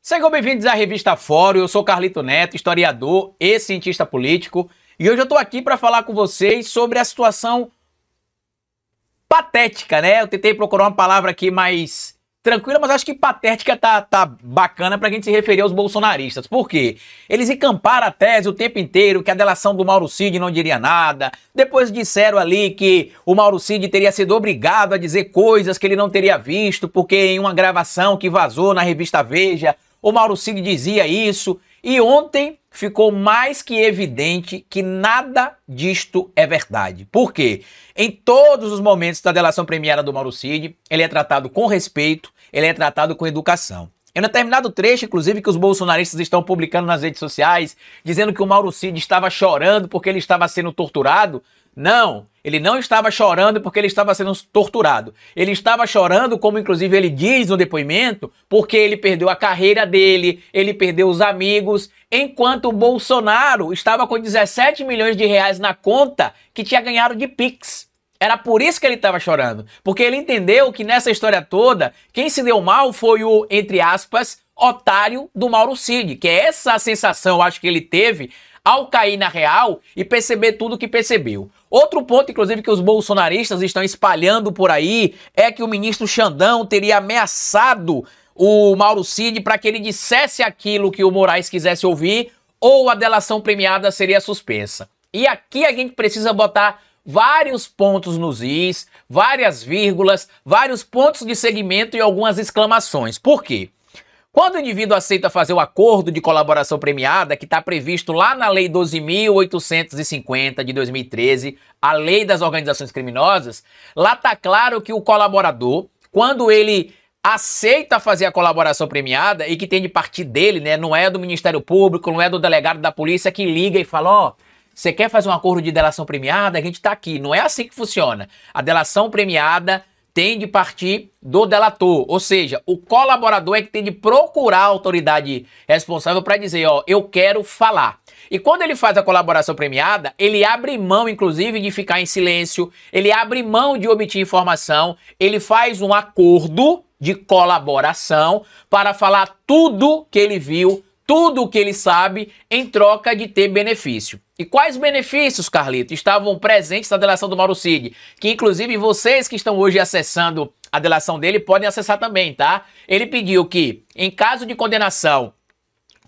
Sejam bem-vindos à Revista Fórum. Eu sou Carlito Neto, historiador e cientista político, e hoje eu estou aqui para falar com vocês sobre a situação patética, né? Eu tentei procurar uma palavra aqui mais tranquila, mas acho que patética tá bacana pra gente se referir aos bolsonaristas. Por quê? Eles encamparam a tese o tempo inteiro que a delação do Mauro Cid não diria nada. Depois disseram ali que o Mauro Cid teria sido obrigado a dizer coisas que ele não teria visto, porque em uma gravação que vazou na revista Veja, o Mauro Cid dizia isso. E ontem ficou mais que evidente que nada disto é verdade. Por quê? Em todos os momentos da delação premiada do Mauro Cid, ele é tratado com respeito, ele é tratado com educação. Em um determinado trecho, inclusive, que os bolsonaristas estão publicando nas redes sociais, dizendo que o Mauro Cid estava chorando porque ele estava sendo torturado. Não, ele não estava chorando porque ele estava sendo torturado. Ele estava chorando, como inclusive ele diz no depoimento, porque ele perdeu a carreira dele, ele perdeu os amigos, enquanto o Bolsonaro estava com 17 milhões de reais na conta que tinha ganhado de Pix. Era por isso que ele estava chorando, porque ele entendeu que nessa história toda, quem se deu mal foi o, entre aspas, otário do Mauro Cid, que é essa a sensação, eu acho que ele teve ao cair na real e perceber tudo o que percebeu. Outro ponto, inclusive, que os bolsonaristas estão espalhando por aí é que o ministro Xandão teria ameaçado o Mauro Cid para que ele dissesse aquilo que o Moraes quisesse ouvir ou a delação premiada seria suspensa. E aqui a gente precisa botar vários pontos nos is, várias vírgulas, vários pontos de segmento e algumas exclamações. Por quê? Quando o indivíduo aceita fazer o acordo de colaboração premiada, que está previsto lá na Lei 12.850 de 2013, a Lei das Organizações Criminosas, lá está claro que o colaborador, quando ele aceita fazer a colaboração premiada e que tem de partir dele, né, não é do Ministério Público, não é do delegado da polícia que liga e fala, ó, você quer fazer um acordo de delação premiada? A gente está aqui. Não é assim que funciona. A delação premiada tem de partir do delator, ou seja, o colaborador é que tem de procurar a autoridade responsável para dizer, ó, eu quero falar. E quando ele faz a colaboração premiada, ele abre mão, inclusive, de ficar em silêncio, ele abre mão de omitir informação, ele faz um acordo de colaboração para falar tudo que ele viu, tudo o que ele sabe, em troca de ter benefício. E quais benefícios, Carlito, estavam presentes na delação do Mauro Cid? Que, inclusive, vocês que estão hoje acessando a delação dele podem acessar também, tá? Ele pediu que, em caso de condenação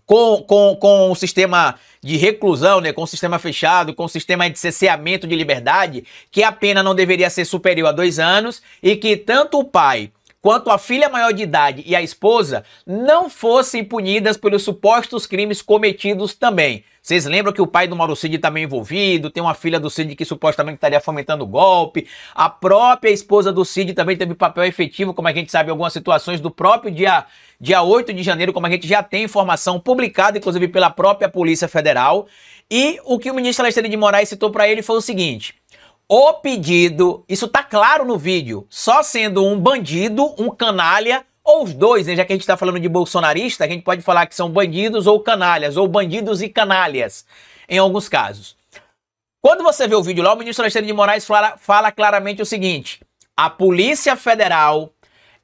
com o sistema de reclusão, né, com o sistema fechado, com o sistema de cerceamento de liberdade, que a pena não deveria ser superior a 2 anos e que tanto o pai quanto a filha maior de idade e a esposa não fossem punidas pelos supostos crimes cometidos também. Vocês lembram que o pai do Mauro Cid também envolvido, tem uma filha do Cid que supostamente estaria fomentando o golpe, a própria esposa do Cid também teve papel efetivo, como a gente sabe em algumas situações do próprio dia 8 de janeiro, como a gente já tem informação publicada, inclusive pela própria Polícia Federal, e o que o ministro Alexandre de Moraes citou para ele foi o seguinte: o pedido, isso tá claro no vídeo, só sendo um bandido, um canalha, ou os dois, né? Já que a gente tá falando de bolsonarista, a gente pode falar que são bandidos ou canalhas, ou bandidos e canalhas, em alguns casos. Quando você vê o vídeo lá, o ministro Alexandre de Moraes fala claramente o seguinte: a Polícia Federal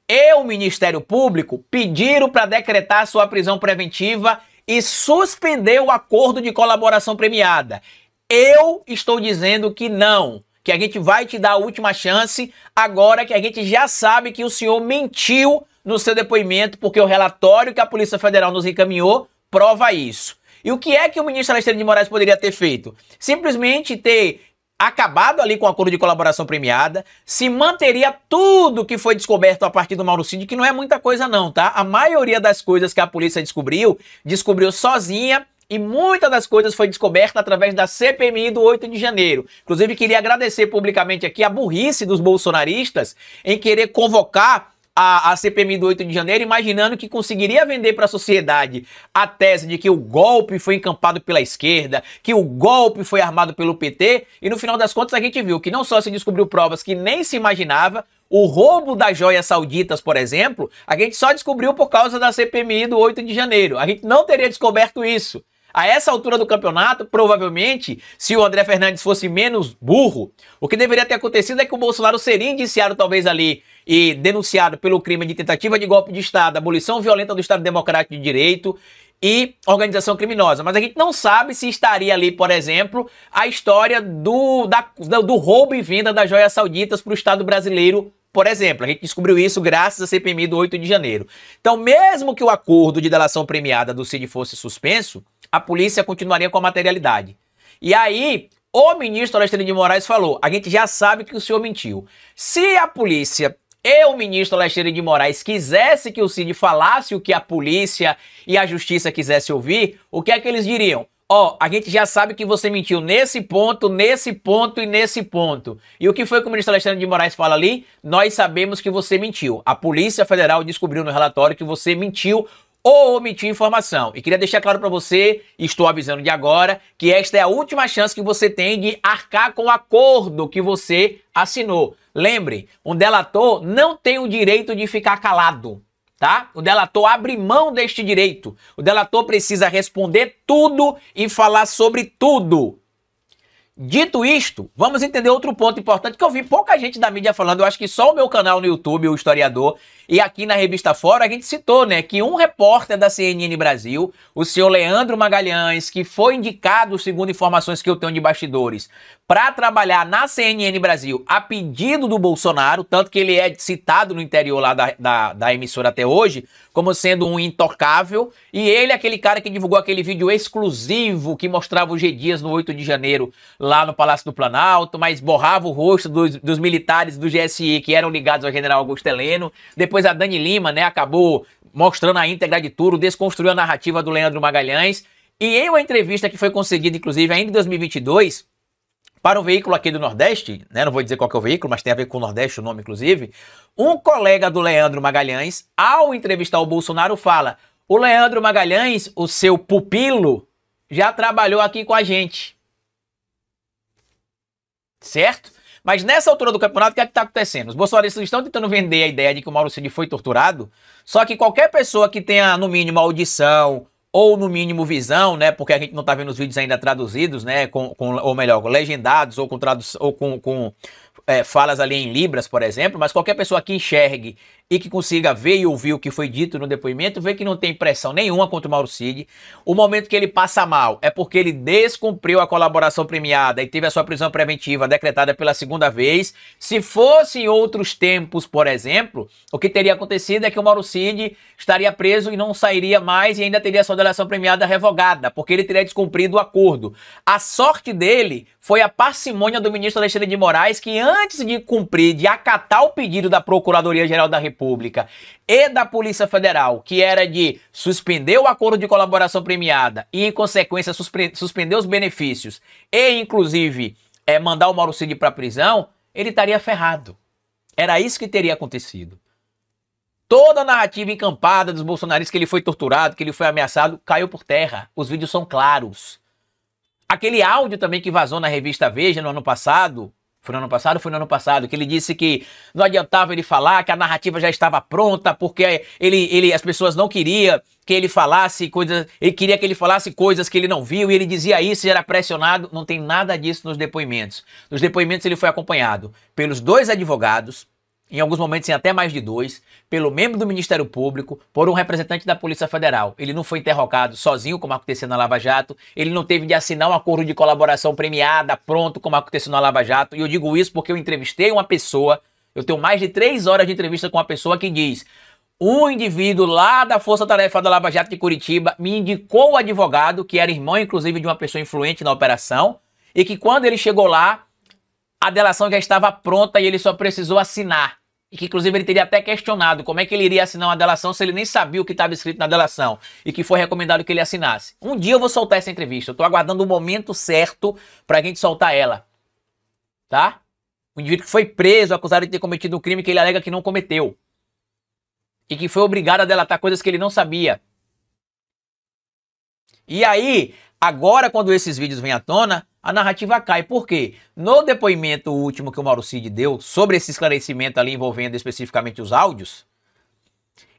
e o Ministério Público pediram para decretar sua prisão preventiva e suspender o acordo de colaboração premiada. Eu estou dizendo que não, que a gente vai te dar a última chance, agora que a gente já sabe que o senhor mentiu no seu depoimento, porque o relatório que a Polícia Federal nos encaminhou prova isso. E o que é que o ministro Alexandre de Moraes poderia ter feito? Simplesmente ter acabado ali com o acordo de colaboração premiada, se manteria tudo que foi descoberto a partir do Mauro Cid, que não é muita coisa não, tá? A maioria das coisas que a polícia descobriu sozinha, e muitas das coisas foi descoberta através da CPMI do 8 de janeiro. Inclusive, queria agradecer publicamente aqui a burrice dos bolsonaristas em querer convocar a CPMI do 8 de janeiro, imaginando que conseguiria vender para a sociedade a tese de que o golpe foi encampado pela esquerda, que o golpe foi armado pelo PT, e no final das contas a gente viu que não só se descobriu provas que nem se imaginava, o roubo das joias sauditas, por exemplo, a gente só descobriu por causa da CPMI do 8 de janeiro. A gente não teria descoberto isso. A essa altura do campeonato, provavelmente, se o André Fernandes fosse menos burro, o que deveria ter acontecido é que o Bolsonaro seria indiciado talvez ali e denunciado pelo crime de tentativa de golpe de Estado, abolição violenta do Estado Democrático de Direito e organização criminosa. Mas a gente não sabe se estaria ali, por exemplo, a história do roubo e venda das joias sauditas para o Estado brasileiro, por exemplo. A gente descobriu isso graças à CPMI do 8 de janeiro. Então, mesmo que o acordo de delação premiada do Cid fosse suspenso, a polícia continuaria com a materialidade. E aí, o ministro Alexandre de Moraes falou, a gente já sabe que o senhor mentiu. Se a polícia e o ministro Alexandre de Moraes quisesse que o Cid falasse o que a polícia e a justiça quisessem ouvir, o que é que eles diriam? Ó, a gente já sabe que você mentiu nesse ponto e nesse ponto. E o que foi que o ministro Alexandre de Moraes fala ali? Nós sabemos que você mentiu. A Polícia Federal descobriu no relatório que você mentiu ou omitiu informação. E queria deixar claro para você, e estou avisando de agora, que esta é a última chance que você tem de arcar com o acordo que você assinou. Lembre, um delator não tem o direito de ficar calado. Tá? O delator abre mão deste direito. O delator precisa responder tudo e falar sobre tudo. Dito isto, vamos entender outro ponto importante que eu vi pouca gente da mídia falando. Eu acho que só o meu canal no YouTube, o Historiador, e aqui na revista Fora, a gente citou, né, que um repórter da CNN Brasil, o senhor Leandro Magalhães, que foi indicado, segundo informações que eu tenho de bastidores, para trabalhar na CNN Brasil a pedido do Bolsonaro, tanto que ele é citado no interior lá da emissora até hoje, como sendo um intocável, e ele é aquele cara que divulgou aquele vídeo exclusivo que mostrava o G. Dias no 8 de janeiro lá no Palácio do Planalto, mas borrava o rosto dos militares do GSI que eram ligados ao general Augusto Heleno. Depois a Dani Lima, né, acabou mostrando a íntegra de tudo, desconstruiu a narrativa do Leandro Magalhães, e em uma entrevista que foi conseguida, inclusive, ainda em 2022, para um veículo aqui do Nordeste, né, não vou dizer qual que é o veículo, mas tem a ver com o Nordeste, o nome inclusive, um colega do Leandro Magalhães, ao entrevistar o Bolsonaro, fala: o Leandro Magalhães, o seu pupilo, já trabalhou aqui com a gente. Certo? Mas nessa altura do campeonato, o que é que está acontecendo? Os bolsonaristas estão tentando vender a ideia de que o Mauro Cid foi torturado, só que qualquer pessoa que tenha, no mínimo, audição ou, no mínimo, visão, né? Porque a gente não está vendo os vídeos ainda traduzidos, né? Ou melhor, legendados ou com falas ali em libras, por exemplo, mas qualquer pessoa que enxergue e que consiga ver e ouvir o que foi dito no depoimento, vê que não tem pressão nenhuma contra o Mauro Cid. O momento que ele passa mal é porque ele descumpriu a colaboração premiada e teve a sua prisão preventiva decretada pela segunda vez. Se fosse em outros tempos, por exemplo, o que teria acontecido é que o Mauro Cid estaria preso e não sairia mais e ainda teria a sua delação premiada revogada, porque ele teria descumprido o acordo. A sorte dele foi a parcimônia do ministro Alexandre de Moraes, que antes de cumprir, de acatar o pedido da Procuradoria-Geral da República e da Polícia Federal, que era de suspender o acordo de colaboração premiada e, em consequência, suspender os benefícios e, inclusive, mandar o Mauro Cid para a prisão, ele estaria ferrado. Era isso que teria acontecido. Toda a narrativa encampada dos bolsonaristas que ele foi torturado, que ele foi ameaçado, caiu por terra. Os vídeos são claros. Aquele áudio também que vazou na revista Veja no ano passado, foi no ano passado, que ele disse que não adiantava ele falar, que a narrativa já estava pronta, porque as pessoas não queriam que ele falasse coisas, ele queria que ele falasse coisas que ele não viu, e ele dizia isso e era pressionado. Não tem nada disso nos depoimentos. Nos depoimentos ele foi acompanhado pelos dois advogados, em alguns momentos em até mais de dois, pelo membro do Ministério Público, por um representante da Polícia Federal. Ele não foi interrogado sozinho, como aconteceu na Lava Jato, ele não teve de assinar um acordo de colaboração premiada, pronto, como aconteceu na Lava Jato, e eu digo isso porque eu entrevistei uma pessoa, eu tenho mais de 3 horas de entrevista com uma pessoa que diz: um indivíduo lá da Força Tarefa da Lava Jato de Curitiba me indicou o advogado, que era irmão, inclusive, de uma pessoa influente na operação, e que quando ele chegou lá, a delação já estava pronta e ele só precisou assinar. E que, inclusive, ele teria até questionado como é que ele iria assinar uma delação se ele nem sabia o que estava escrito na delação. E que foi recomendado que ele assinasse. Um dia eu vou soltar essa entrevista. Eu estou aguardando o momento certo para a gente soltar ela. Tá? O indivíduo que foi preso, acusado de ter cometido um crime que ele alega que não cometeu. E que foi obrigado a delatar coisas que ele não sabia. E aí, agora, quando esses vídeos vêm à tona, a narrativa cai. Por quê? No depoimento último que o Mauro Cid deu sobre esse esclarecimento ali envolvendo especificamente os áudios,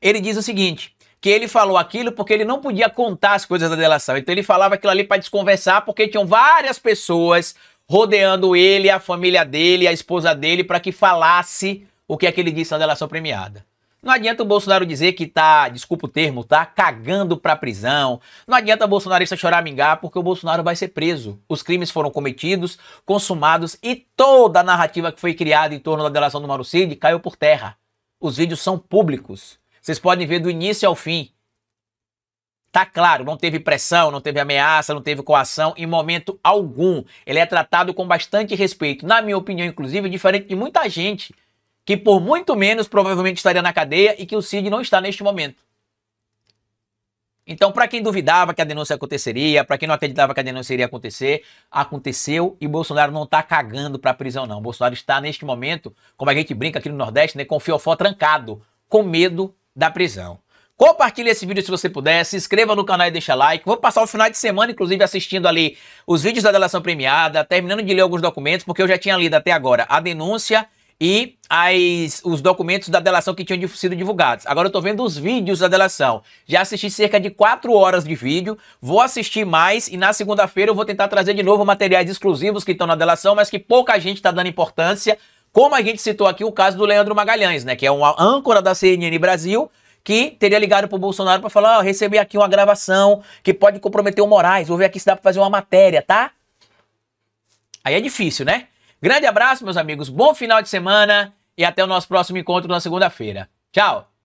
ele diz o seguinte: que ele falou aquilo porque ele não podia contar as coisas da delação. Então ele falava aquilo ali para desconversar, porque tinham várias pessoas rodeando ele, a família dele, a esposa dele, para que falasse o que é que ele disse na delação premiada. Não adianta o Bolsonaro dizer que tá, desculpa o termo, tá cagando pra prisão. Não adianta o bolsonarista choramingar, porque o Bolsonaro vai ser preso. Os crimes foram cometidos, consumados e toda a narrativa que foi criada em torno da delação do Mauro Cid caiu por terra. Os vídeos são públicos. Vocês podem ver do início ao fim. Tá claro, não teve pressão, não teve ameaça, não teve coação em momento algum. Ele é tratado com bastante respeito. Na minha opinião, inclusive, diferente de muita gente que por muito menos provavelmente estaria na cadeia e que o Cid não está neste momento. Então, para quem duvidava que a denúncia aconteceria, para quem não acreditava que a denúncia iria acontecer, aconteceu e Bolsonaro não está cagando para a prisão, não. Bolsonaro está neste momento, como a gente brinca aqui no Nordeste, né, com o fiofó trancado, com medo da prisão. Compartilhe esse vídeo se você puder, se inscreva no canal e deixa like. Vou passar o final de semana, inclusive, assistindo ali os vídeos da delação premiada, terminando de ler alguns documentos, porque eu já tinha lido até agora a denúncia e os documentos da delação que tinham sido divulgados. Agora eu tô vendo os vídeos da delação. Já assisti cerca de 4 horas de vídeo, vou assistir mais e na segunda-feira eu vou tentar trazer de novo materiais exclusivos que estão na delação, mas que pouca gente está dando importância, como a gente citou aqui o caso do Leandro Magalhães, né, que é uma âncora da CNN Brasil, que teria ligado pro Bolsonaro para falar, recebi aqui uma gravação que pode comprometer o Moraes, vou ver aqui se dá para fazer uma matéria, tá? Aí é difícil, né? Grande abraço, meus amigos, bom final de semana e até o nosso próximo encontro na segunda-feira. Tchau!